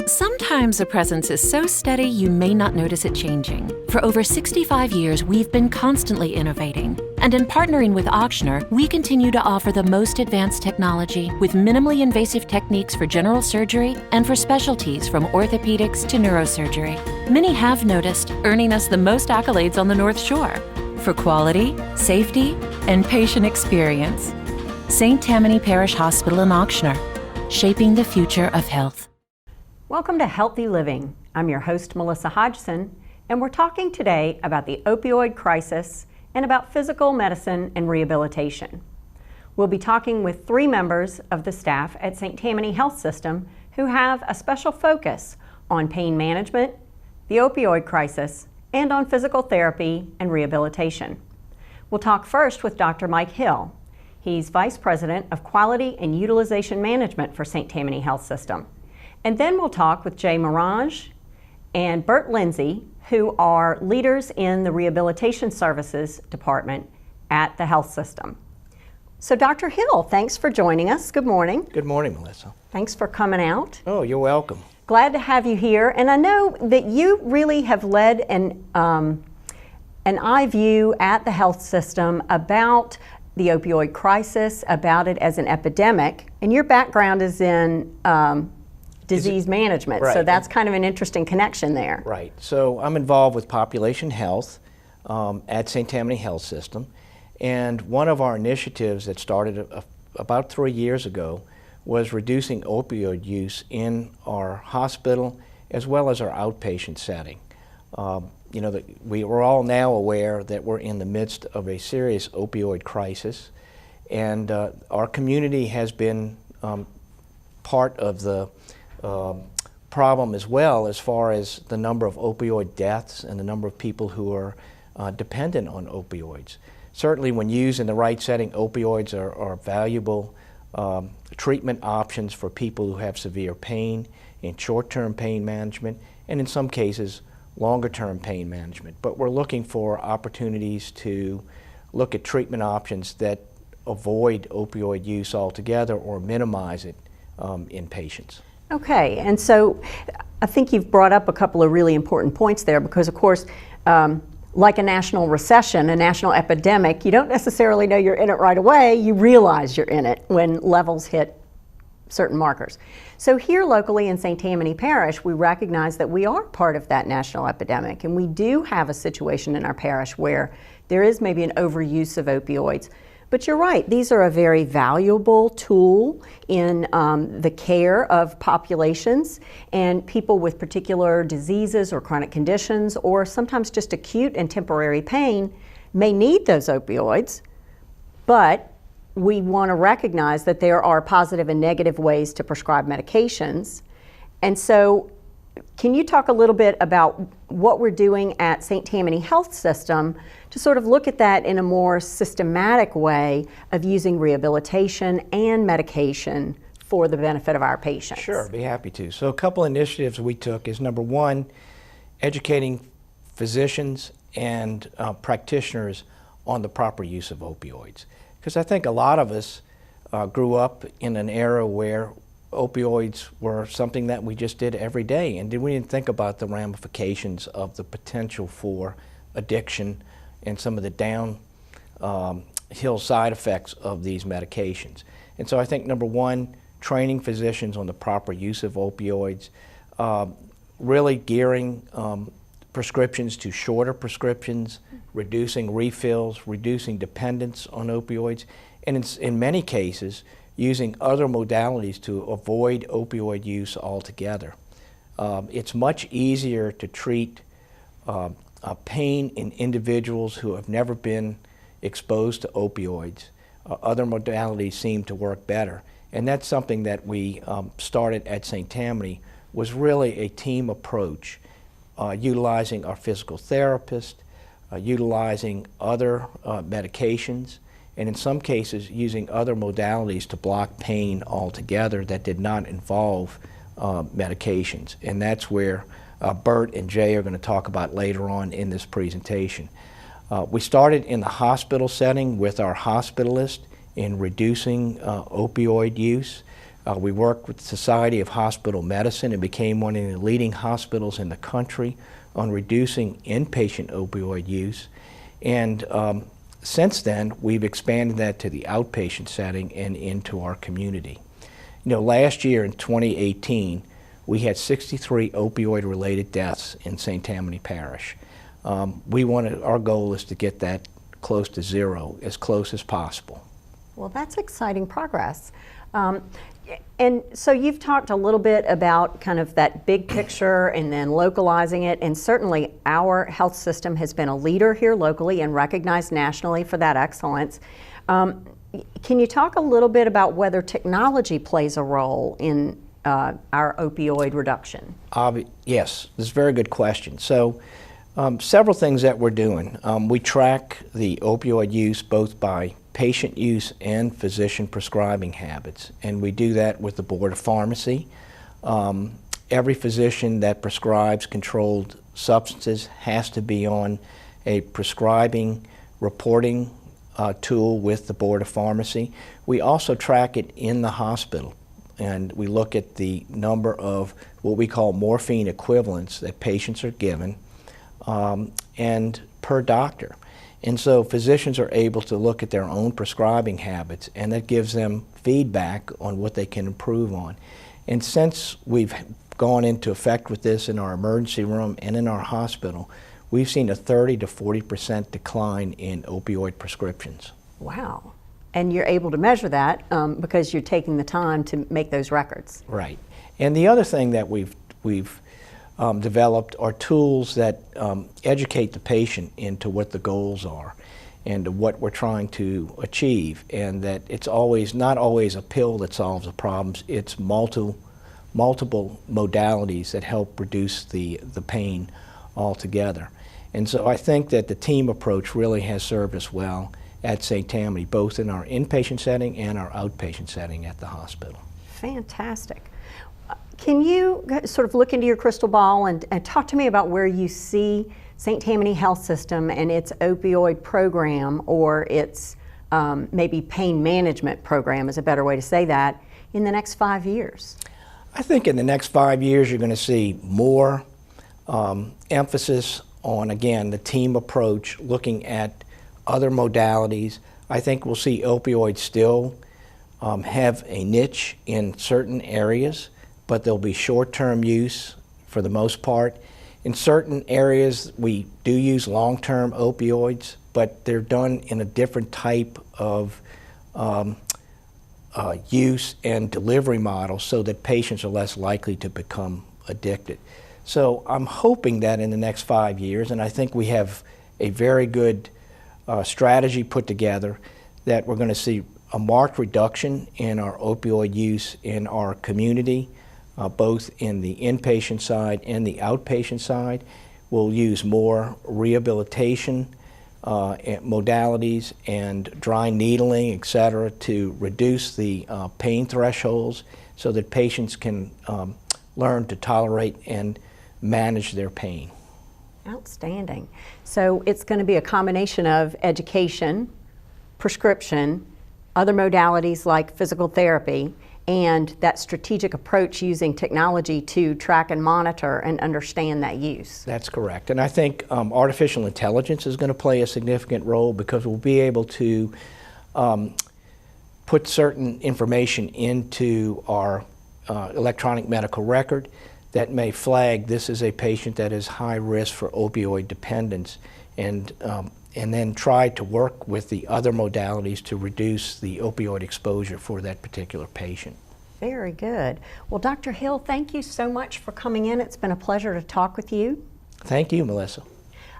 Sometimes a presence is so steady you may not notice it changing. For over 65 years, we've been constantly innovating. And in partnering with Ochsner, we continue to offer the most advanced technology with minimally invasive techniques for general surgery and for specialties from orthopedics to neurosurgery. Many have noticed, earning us the most accolades on the North Shore for quality, safety, and patient experience. St. Tammany Parish Hospital in Ochsner, shaping the future of health. Welcome to Healthy Living. I'm your host, Melissa Hodgson, and we're talking today about the opioid crisis and about physical medicine and rehabilitation. We'll be talking with three members of the staff at St. Tammany Health System who have a special focus on pain management, the opioid crisis, and on physical therapy and rehabilitation. We'll talk first with Dr. Mike Hill. He's Vice President of Quality and Utilization Management for St. Tammany Health System. And then we'll talk with Jay Morange and Bert Lindsay, who are leaders in the Rehabilitation Services Department at the health system. So Dr. Hill, thanks for joining us. Good morning. Good morning, Melissa. Thanks for coming out. Oh, you're welcome. Glad to have you here. And I know that you really have led an eye view at the health system about the opioid crisis, about it as an epidemic. And your background is in disease management, right. So that's kind of an interesting connection there. Right. So I'm involved with population health at St. Tammany Health System, and one of our initiatives that started about 3 years ago was reducing opioid use in our hospital as well as our outpatient setting. You know, we are all now aware that we're in the midst of a serious opioid crisis, and our community has been part of the problem as well, as far as the number of opioid deaths and the number of people who are dependent on opioids. Certainly when used in the right setting, opioids are valuable treatment options for people who have severe pain, in short-term pain management, and in some cases longer-term pain management. But we're looking for opportunities to look at treatment options that avoid opioid use altogether or minimize it in patients. Okay, and so I think you've brought up a couple of really important points there because, of course, like a national recession, a national epidemic, you don't necessarily know you're in it right away. You realize you're in it when levels hit certain markers. So here locally in St. Tammany Parish, we recognize that we are part of that national epidemic, and we do have a situation in our parish where there is maybe an overuse of opioids. But you're right, these are a very valuable tool in the care of populations and people with particular diseases or chronic conditions, or sometimes just acute and temporary pain may need those opioids, but we want to recognize that there are positive and negative ways to prescribe medications. And so can you talk a little bit about what we're doing at St. Tammany Health System to sort of look at that in a more systematic way of using rehabilitation and medication for the benefit of our patients? Sure, be happy to. So a couple initiatives we took is, number one, educating physicians and practitioners on the proper use of opioids. Because I think a lot of us grew up in an era where opioids were something that we just did every day, and we didn't think about the ramifications of the potential for addiction and some of the downhill side effects of these medications. And so I think, number one, training physicians on the proper use of opioids, really gearing prescriptions to shorter prescriptions, reducing refills, reducing dependence on opioids, and in many cases, using other modalities to avoid opioid use altogether. It's much easier to treat pain in individuals who have never been exposed to opioids. Other modalities seem to work better. And that's something that we started at St. Tammany, was really a team approach, utilizing our physical therapist, utilizing other medications, and in some cases using other modalities to block pain altogether that did not involve medications. And that's where Bert and Jay are going to talk about later on in this presentation. We started in the hospital setting with our hospitalist in reducing opioid use. We worked with the Society of Hospital Medicine and became one of the leading hospitals in the country on reducing inpatient opioid use. And since then, we've expanded that to the outpatient setting and into our community. You know, last year in 2018, we had 63 opioid-related deaths in St. Tammany Parish. Our goal is to get that close to zero, as close as possible. Well, that's exciting progress. And so you've talked a little bit about kind of that big picture and then localizing it, and certainly our health system has been a leader here locally and recognized nationally for that excellence. Can you talk a little bit about whether technology plays a role in our opioid reduction? Yes, this is a very good question. So several things that we're doing. We track the opioid use both by patient use and physician prescribing habits, and we do that with the Board of Pharmacy. Every physician that prescribes controlled substances has to be on a prescribing reporting tool with the Board of Pharmacy. We also track it in the hospital, and we look at the number of what we call morphine equivalents that patients are given and per doctor. And so physicians are able to look at their own prescribing habits, and that gives them feedback on what they can improve on. And since we've gone into effect with this in our emergency room and in our hospital, we've seen a 30 to 40% decline in opioid prescriptions. Wow. And you're able to measure that because you're taking the time to make those records. Right. And the other thing that we've developed are tools that educate the patient into what the goals are and what we're trying to achieve, and that it's not always a pill that solves the problems. It's multiple modalities that help reduce the pain altogether. And so I think that the team approach really has served us well at St. Tammany, both in our inpatient setting and our outpatient setting at the hospital. Fantastic. Can you sort of look into your crystal ball and talk to me about where you see St. Tammany Health System and its opioid program, or its maybe pain management program is a better way to say that, in the next 5 years? I think in the next 5 years you're going to see more emphasis on, again, the team approach, looking at other modalities. I think we'll see opioids still have a niche in certain areas, but there'll be short-term use for the most part. In certain areas, we do use long-term opioids, but they're done in a different type of use and delivery model so that patients are less likely to become addicted. So I'm hoping that in the next 5 years, and I think we have a very good strategy put together, that we're going to see a marked reduction in our opioid use in our community, both in the inpatient side and the outpatient side. We'll use more rehabilitation modalities and dry needling, et cetera, to reduce the pain thresholds so that patients can learn to tolerate and manage their pain. Outstanding. So it's going to be a combination of education, prescription, other modalities like physical therapy, and that strategic approach using technology to track and monitor and understand that use. That's correct. And I think artificial intelligence is going to play a significant role, because we'll be able to put certain information into our electronic medical record that may flag this is a patient that is high risk for opioid dependence, and then try to work with the other modalities to reduce the opioid exposure for that particular patient. Very good. Well, Dr. Hill, thank you so much for coming in. It's been a pleasure to talk with you. Thank you, Melissa.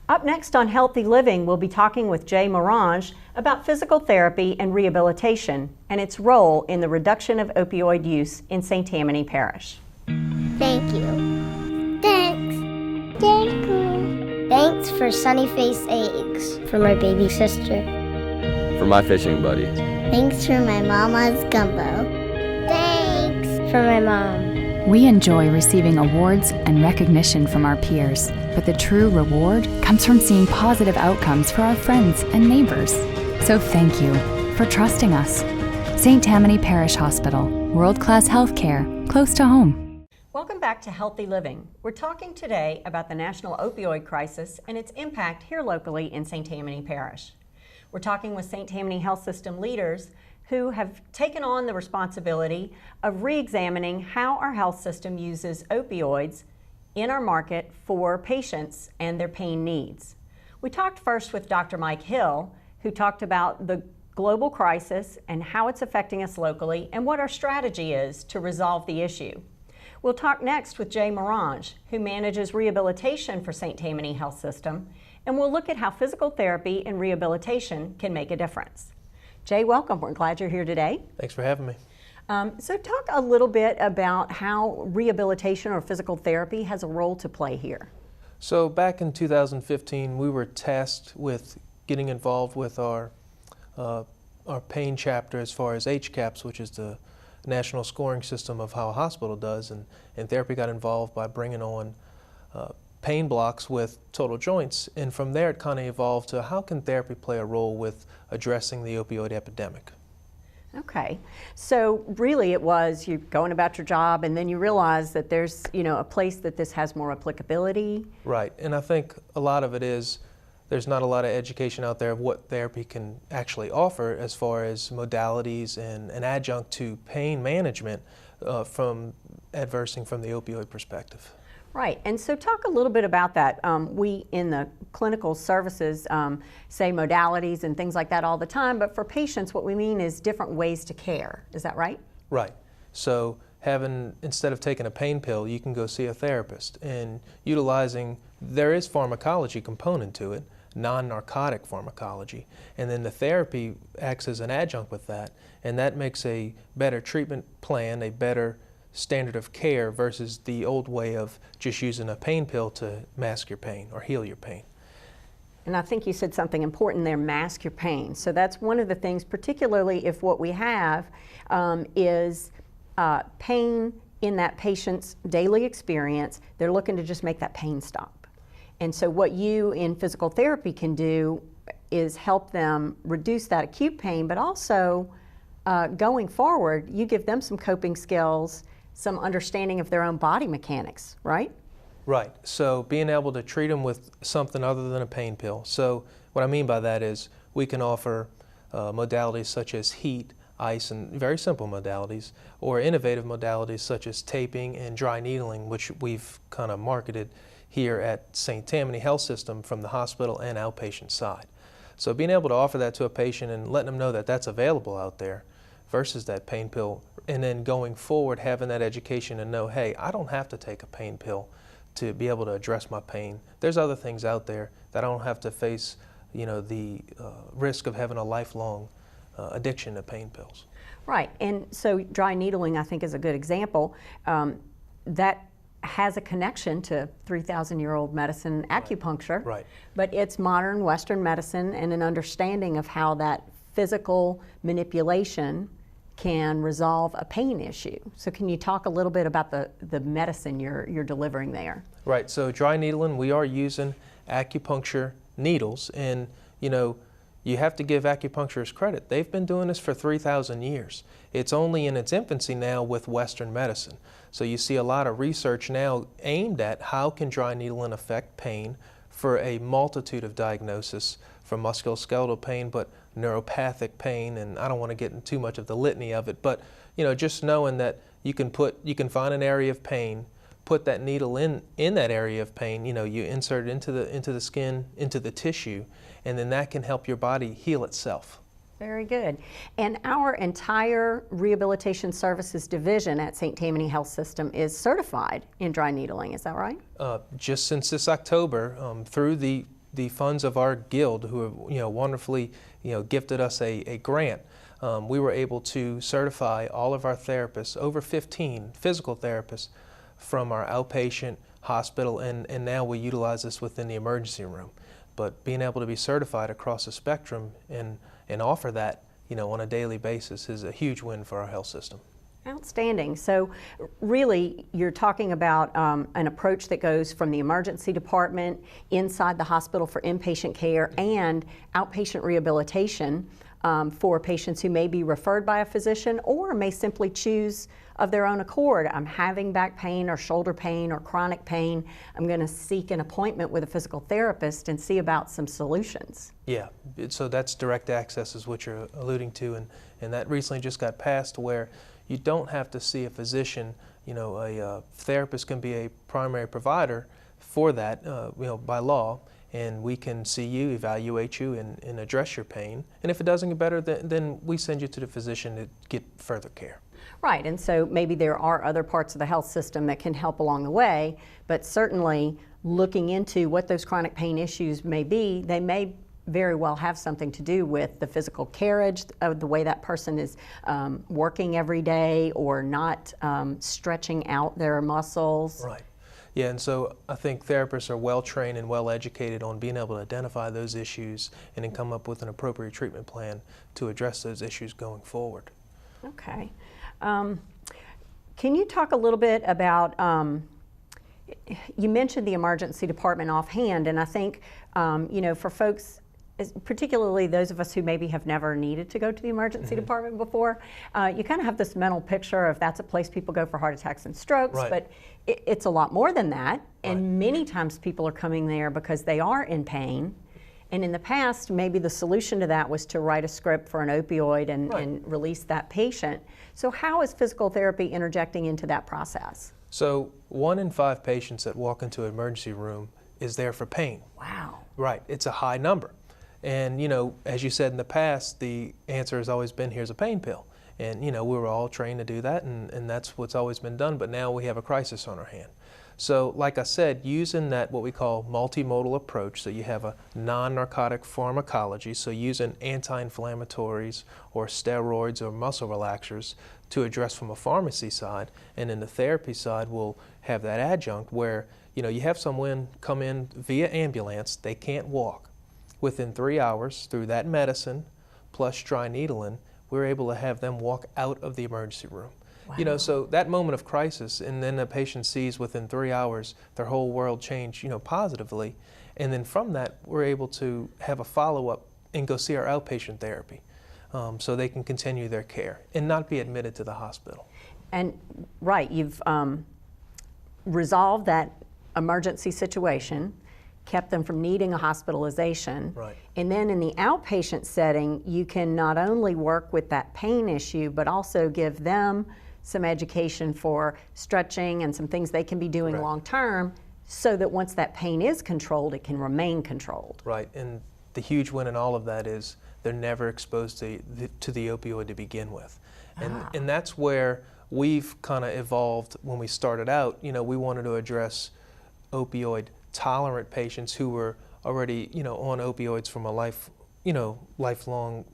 Up next on Healthy Living, we'll be talking with Jay Morange about physical therapy and rehabilitation and its role in the reduction of opioid use in St. Tammany Parish. Thank you. Thanks. Thank you. Thanks for Sunny Face Eggs. For my baby sister. For my fishing buddy. Thanks for my mama's gumbo. Thanks for my mom. We enjoy receiving awards and recognition from our peers, but the true reward comes from seeing positive outcomes for our friends and neighbors. So thank you for trusting us. St. Tammany Parish Hospital, World-class healthcare, close to home. Welcome back to Healthy Living. We're talking today about the national opioid crisis and its impact here locally in St. Tammany Parish. We're talking with St. Tammany Health System leaders who have taken on the responsibility of re-examining how our health system uses opioids in our market for patients and their pain needs. We talked first with Dr. Mike Hill, who talked about the global crisis and how it's affecting us locally and what our strategy is to resolve the issue. We'll talk next with Jay Morange, who manages rehabilitation for St. Tammany Health System, and we'll look at how physical therapy and rehabilitation can make a difference. Jay, welcome. We're glad you're here today. Thanks for having me. So talk a little bit about how rehabilitation or physical therapy has a role to play here. So back in 2015, we were tasked with getting involved with our pain chapter as far as HCAHPS, which is the national scoring system of how a hospital does, and therapy got involved by bringing on pain blocks with total joints, and from there it kind of evolved to how can therapy play a role with addressing the opioid epidemic. Okay, so really it was you going about your job and then you realize that there's a place that this has more applicability. Right, and I think a lot of it is there's not a lot of education out there of what therapy can actually offer as far as modalities and an adjunct to pain management from adversing from the opioid perspective. Right, and so talk a little bit about that. We in the clinical services say modalities and things like that all the time, but for patients what we mean is different ways to care. Is that right? Right. So instead of taking a pain pill, you can go see a therapist, and utilizing, there is pharmacology component to it, non-narcotic pharmacology, and then the therapy acts as an adjunct with that, and that makes a better treatment plan, a better standard of care versus the old way of just using a pain pill to mask your pain or heal your pain. And I think you said something important there, mask your pain. So that's one of the things, particularly if what we have is pain in that patient's daily experience, they're looking to just make that pain stop. And so what you in physical therapy can do is help them reduce that acute pain, but also going forward, you give them some coping skills, some understanding of their own body mechanics, right? Right. So being able to treat them with something other than a pain pill. So what I mean by that is we can offer modalities such as heat, ice, and very simple modalities, or innovative modalities such as taping and dry needling, which we've kind of marketed here at St. Tammany Health System from the hospital and outpatient side. So being able to offer that to a patient and letting them know that that's available out there versus that pain pill, and then going forward having that education and know, hey, I don't have to take a pain pill to be able to address my pain. There's other things out there that I don't have to face, the risk of having a lifelong addiction to pain pills. Right, and so dry needling I think is a good example. That has a connection to 3,000-year-old medicine, acupuncture, Right. But it's modern Western medicine and an understanding of how that physical manipulation can resolve a pain issue. So can you talk a little bit about the medicine you're delivering there? Right, so dry needling, we are using acupuncture needles, and you have to give acupuncturists credit. They've been doing this for 3,000 years. It's only in its infancy now with Western medicine. So you see a lot of research now aimed at how can dry needling affect pain for a multitude of diagnoses, from musculoskeletal pain, but neuropathic pain, and I don't want to get into too much of the litany of it, but just knowing that you can find an area of pain, put that needle in that area of pain, you insert it into the skin, into the tissue, and then that can help your body heal itself. Very good. And our entire rehabilitation services division at St. Tammany Health System is certified in dry needling, is that right? Just since this October, through the funds of our guild, who have wonderfully gifted us a grant, we were able to certify all of our therapists, over 15 physical therapists, from our outpatient hospital, and now we utilize this within the emergency room. But being able to be certified across the spectrum and offer that on a daily basis is a huge win for our health system. Outstanding. So really you're talking about an approach that goes from the emergency department inside the hospital for inpatient care and outpatient rehabilitation for patients who may be referred by a physician or may simply choose of their own accord. I'm having back pain or shoulder pain or chronic pain. I'm going to seek an appointment with a physical therapist and see about some solutions. Yeah, so that's direct access is what you're alluding to, and that recently just got passed where you don't have to see a physician. A therapist can be a primary provider for that, by law, and we can see you, evaluate you, and address your pain. And if it doesn't get better, then we send you to the physician to get further care. Right, and so maybe there are other parts of the health system that can help along the way, but certainly looking into what those chronic pain issues may be, they may very well have something to do with the physical carriage of the way that person is working every day or not stretching out their muscles. Right. Yeah, and so I think therapists are well trained and well educated on being able to identify those issues and then come up with an appropriate treatment plan to address those issues going forward. Okay. Can you talk a little bit about, you mentioned the emergency department offhand, and I think, for folks, particularly those of us who maybe have never needed to go to the emergency department before, you kind of have this mental picture of that's a place people go for heart attacks and strokes, right. But it's a lot more than that, and many times people are coming there because they are in pain. And in the past, maybe the solution to that was to write a script for an opioid and release that patient. So how is physical therapy interjecting into that process? So 1 in 5 patients that walk into an emergency room is there for pain. Wow. Right, it's a high number. And as you said in the past, the answer has always been, here's a pain pill. And we were all trained to do that, and that's what's always been done, but now we have a crisis on our hand. So like I said, using that what we call multimodal approach, so you have a non-narcotic pharmacology, so using anti-inflammatories or steroids or muscle relaxers to address from a pharmacy side, and then the therapy side will have that adjunct where you have someone come in via ambulance, they can't walk. Within 3 hours, through that medicine plus dry needling, we're able to have them walk out of the emergency room. Wow. So that moment of crisis, and then the patient sees within 3 hours their whole world change, positively. And then from that, we're able to have a follow-up and go see our outpatient therapy so they can continue their care and not be admitted to the hospital. And right, you've resolved that emergency situation, kept them from needing a hospitalization. Right. And then in the outpatient setting, you can not only work with that pain issue, but also give them some education for stretching and some things they can be doing long term so that once that pain is controlled, it can remain controlled. Right, and the huge win in all of that is they're never exposed to the opioid to begin with. And that's where we've kind of evolved when we started out. We wanted to address opioid tolerant patients who were already, on opioids from a lifelong,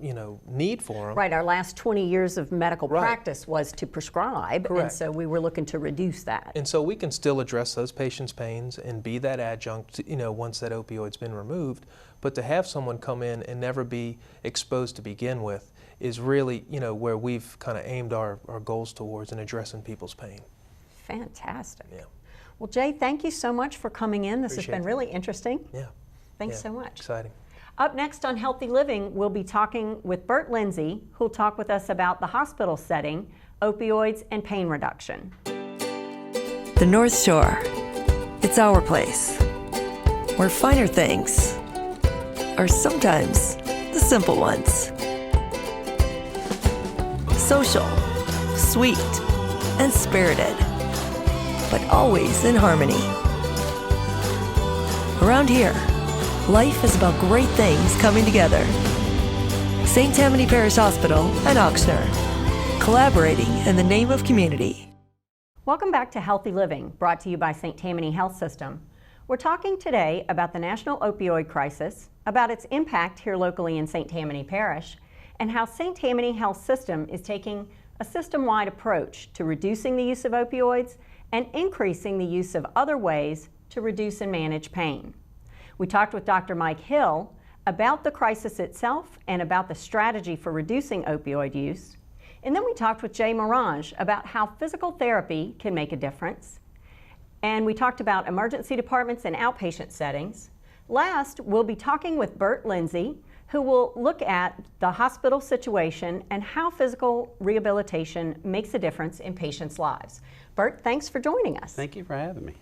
need for them. Right, our last 20 years of medical practice was to prescribe, Correct. and so we were looking to reduce that. And so we can still address those patients' pains and be that adjunct, once that opioid's been removed, but to have someone come in and never be exposed to begin with is really, where we've kind of aimed our goals towards in addressing people's pain. Fantastic. Yeah. Well, Jay, thank you so much for coming in. This has been really interesting. Yeah. Thanks so much. Exciting. Up next on Healthy Living, we'll be talking with Bert Lindsay, who'll talk with us about the hospital setting, opioids, and pain reduction. The North Shore. It's our place, where finer things are sometimes the simple ones. Social, sweet, and spirited, but always in harmony. Around here, life is about great things coming together. St. Tammany Parish Hospital and Ochsner, collaborating in the name of community. Welcome back to Healthy Living, brought to you by St. Tammany Health System. We're talking today about the national opioid crisis, about its impact here locally in St. Tammany Parish, and how St. Tammany Health System is taking a system-wide approach to reducing the use of opioids and increasing the use of other ways to reduce and manage pain. We talked with Dr. Mike Hill about the crisis itself and about the strategy for reducing opioid use. And then we talked with Jay Morange about how physical therapy can make a difference. And we talked about emergency departments and outpatient settings. Last, we'll be talking with Bert Lindsay, who will look at the hospital situation and how physical rehabilitation makes a difference in patients' lives. Bert, thanks for joining us. Thank you for having me.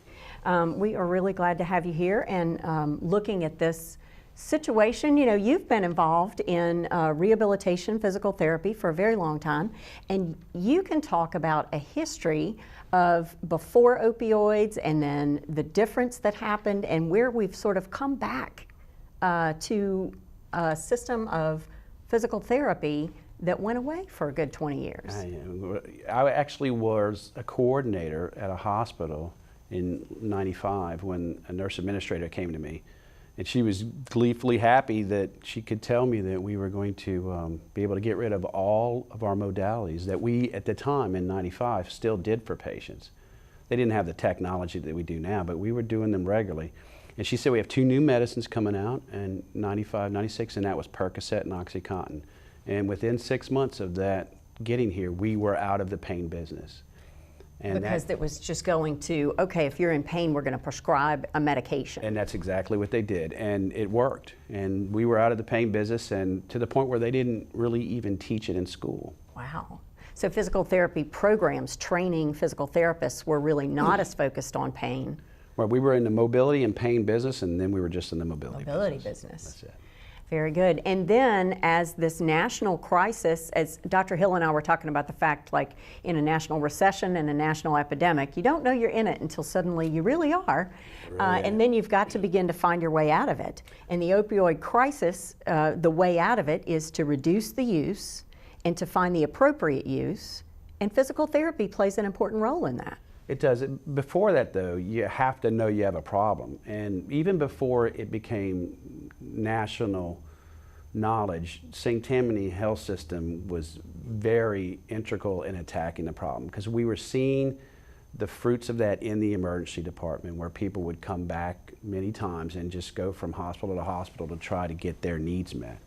We are really glad to have you here and looking at this situation. You know, you've been involved in rehabilitation, physical therapy for a very long time, and you can talk about a history of before opioids and then the difference that happened and where we've sort of come back to a system of physical therapy that went away for a good 20 years. I actually was a coordinator at a hospital in '95 when a nurse administrator came to me, and she was gleefully happy that she could tell me that we were going to be able to get rid of all of our modalities that we at the time in '95 still did for patients. They didn't have the technology that we do now, but we were doing them regularly. And she said we have 2 new medicines coming out in '95, '96, and that was Percocet and OxyContin. And within 6 months of that getting here, we were out of the pain business. And because it was just going to, okay, if you're in pain, we're going to prescribe a medication. And that's exactly what they did, and it worked. And we were out of the pain business, and to the point where they didn't really even teach it in school. Wow. So physical therapy programs training physical therapists were really not as focused on pain. Well, we were in the mobility and pain business, and then we were just in the mobility business. That's it. Very good. And then as this national crisis, as Dr. Hill and I were talking about the fact, like in a national recession and a national epidemic, you don't know you're in it until suddenly you really are. And then you've got to begin to find your way out of it. And the opioid crisis, the way out of it is to reduce the use and to find the appropriate use. And physical therapy plays an important role in that. It does. Before that, though, you have to know you have a problem. And even before it became national knowledge, St. Tammany Health System was very integral in attacking the problem because we were seeing the fruits of that in the emergency department where people would come back many times and just go from hospital to hospital to try to get their needs met.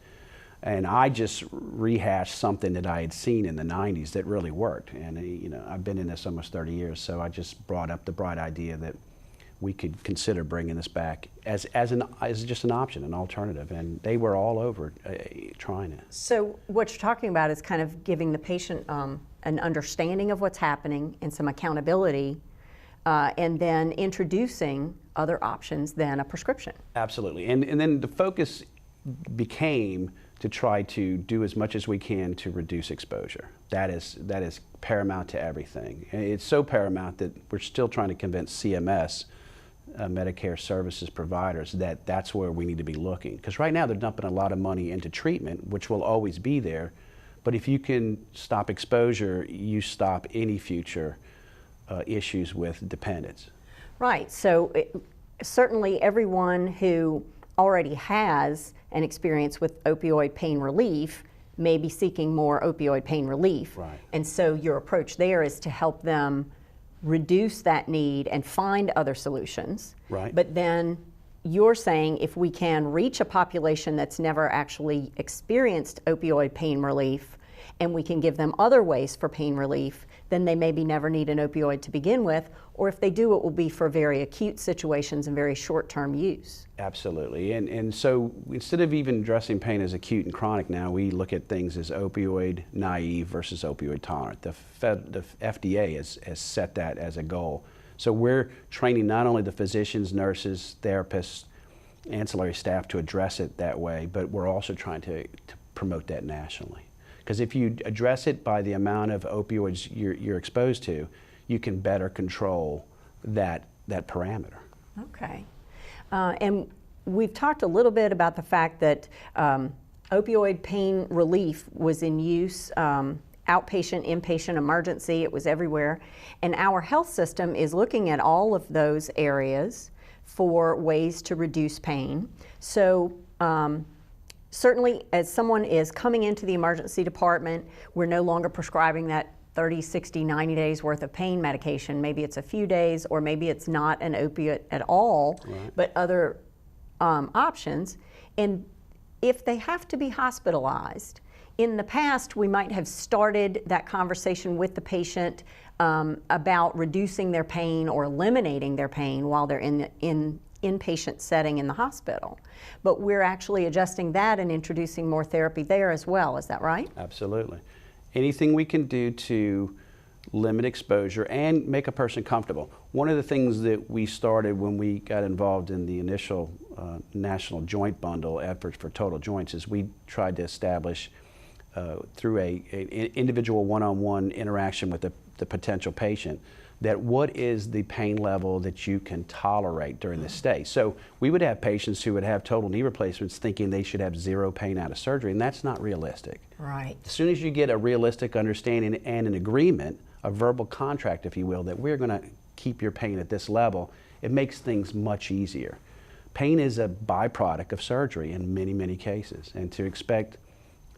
And I just rehashed something that I had seen in the '90s that really worked. And you know, I've been in this almost 30 years, so I just brought up the bright idea that we could consider bringing this back as just an option, an alternative. And they were all over trying it. So what you're talking about is kind of giving the patient an understanding of what's happening and some accountability, and then introducing other options than a prescription. Absolutely. And then the focus became to try to do as much as we can to reduce exposure. That is paramount to everything. And it's so paramount that we're still trying to convince CMS, Medicare services providers, that that's where we need to be looking. Because right now they're dumping a lot of money into treatment, which will always be there. But if you can stop exposure, you stop any future issues with dependence. Right. So certainly everyone who already has an experience with opioid pain relief may be seeking more opioid pain relief. Right. And so your approach there is to help them reduce that need and find other solutions. Right. But then you're saying if we can reach a population that's never actually experienced opioid pain relief and we can give them other ways for pain relief, then they maybe never need an opioid to begin with, or if they do, it will be for very acute situations and very short-term use. Absolutely. And so instead of even addressing pain as acute and chronic now, we look at things as opioid naive versus opioid tolerant. The FDA has set that as a goal. So we're training not only the physicians, nurses, therapists, ancillary staff to address it that way, but we're also trying to promote that nationally. Because if you address it by the amount of opioids you're exposed to, you can better control that parameter. Okay. And we've talked a little bit about the fact that opioid pain relief was in use, outpatient, inpatient, emergency, it was everywhere. And our health system is looking at all of those areas for ways to reduce pain. So certainly as someone is coming into the emergency department, we're no longer prescribing that 30, 60, 90 days worth of pain medication. Maybe it's a few days, or maybe it's not an opiate at all, right, but other options. And if they have to be hospitalized, in the past we might have started that conversation with the patient about reducing their pain or eliminating their pain while they're in inpatient setting in the hospital. But we're actually adjusting that and introducing more therapy there as well. Is that right? Absolutely. Anything we can do to limit exposure and make a person comfortable. One of the things that we started when we got involved in the initial national joint bundle efforts for total joints is we tried to establish through an individual one-on-one interaction with the potential patient that what is the pain level that you can tolerate during the stay. So we would have patients who would have total knee replacements thinking they should have zero pain out of surgery, and that's not realistic. Right. As soon as you get a realistic understanding and an agreement, a verbal contract, if you will, that we're going to keep your pain at this level, it makes things much easier. Pain is a byproduct of surgery in many, many cases, and to expect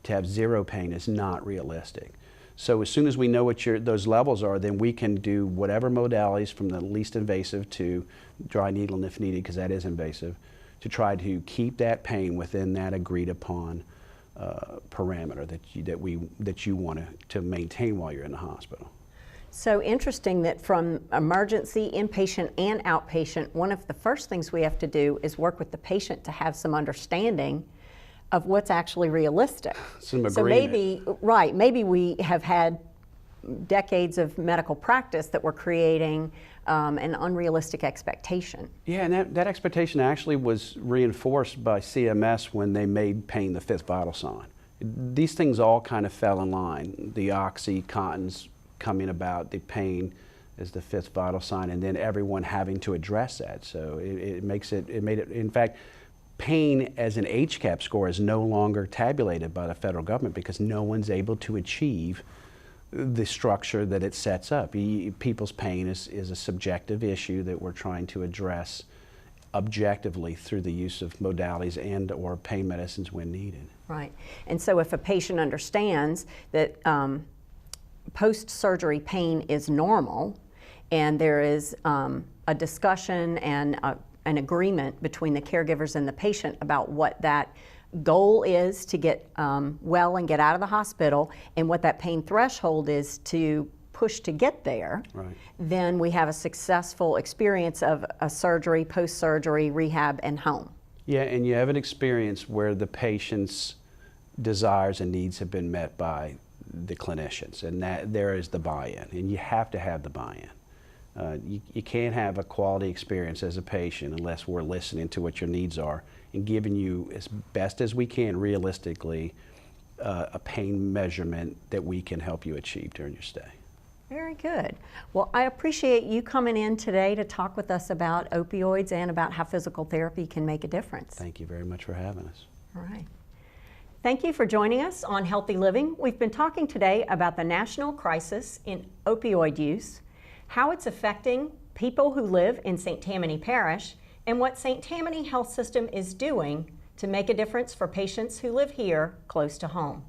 to have zero pain is not realistic. So as soon as we know what those levels are, then we can do whatever modalities from the least invasive to dry needle if needed, because that is invasive, to try to keep that pain within that agreed upon parameter that you want to maintain while you're in the hospital. So interesting that from emergency, inpatient, and outpatient, one of the first things we have to do is work with the patient to have some understanding of what's actually realistic. Some agreement. So maybe we have had decades of medical practice that we're creating an unrealistic expectation. Yeah, and that expectation actually was reinforced by CMS when they made pain the fifth vital sign. These things all kind of fell in line. The OxyContin's coming about, the pain is the fifth vital sign, and then everyone having to address that. So it made it, in fact, pain as an HCAP score is no longer tabulated by the federal government because no one's able to achieve the structure that it sets up. People's pain is a subjective issue that we're trying to address objectively through the use of modalities and or pain medicines when needed. Right. And so if a patient understands that post-surgery pain is normal and there is a discussion and an agreement between the caregivers and the patient about what that goal is to get well and get out of the hospital and what that pain threshold is to push to get there, right, then we have a successful experience of a surgery, post-surgery, rehab, and home. Yeah, and you have an experience where the patient's desires and needs have been met by the clinicians, and that there is the buy-in, and you have to have the buy-in. You can't have a quality experience as a patient unless we're listening to what your needs are and giving you as best as we can realistically a pain measurement that we can help you achieve during your stay. Very good. Well, I appreciate you coming in today to talk with us about opioids and about how physical therapy can make a difference. Thank you very much for having us. All right. Thank you for joining us on Healthy Living. We've been talking today about the national crisis in opioid use, how it's affecting people who live in St. Tammany Parish, and what St. Tammany Health System is doing to make a difference for patients who live here close to home.